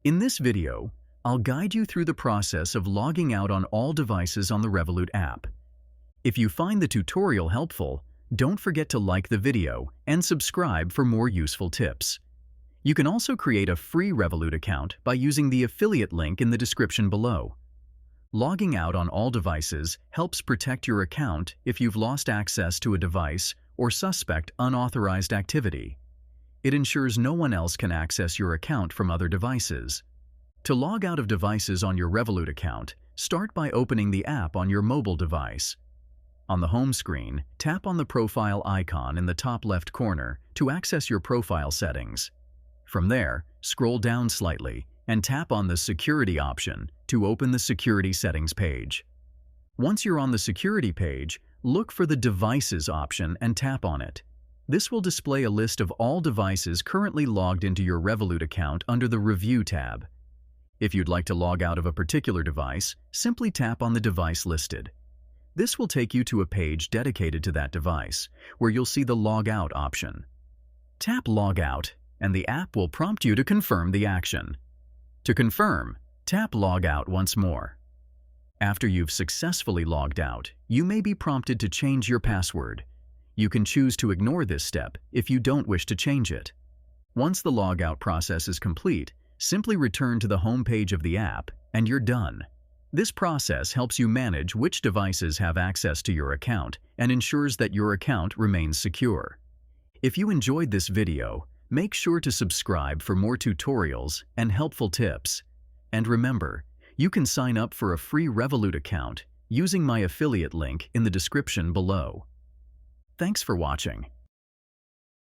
In this video, I'll guide you through the process of logging out on all devices on the Revolut app. If you find the tutorial helpful, don't forget to like the video and subscribe for more useful tips. You can also create a free Revolut account by using the affiliate link in the description below. Logging out on all devices helps protect your account if you've lost access to a device or suspect unauthorized activity. It ensures no one else can access your account from other devices. To log out of devices on your Revolut account, start by opening the app on your mobile device. On the home screen, tap on the profile icon in the top left corner to access your profile settings. From there, scroll down slightly and tap on the Security option to open the Security Settings page. Once you're on the Security page, look for the Devices option and tap on it. This will display a list of all devices currently logged into your Revolut account under the Review tab. If you'd like to log out of a particular device, simply tap on the device listed. This will take you to a page dedicated to that device, where you'll see the Logout option. Tap Logout, and the app will prompt you to confirm the action. To confirm, tap Logout once more. After you've successfully logged out, you may be prompted to change your password. You can choose to ignore this step if you don't wish to change it. Once the logout process is complete, simply return to the home page of the app and you're done. This process helps you manage which devices have access to your account and ensures that your account remains secure. If you enjoyed this video, make sure to subscribe for more tutorials and helpful tips. And remember, you can sign up for a free Revolut account using my affiliate link in the description below. Thanks for watching.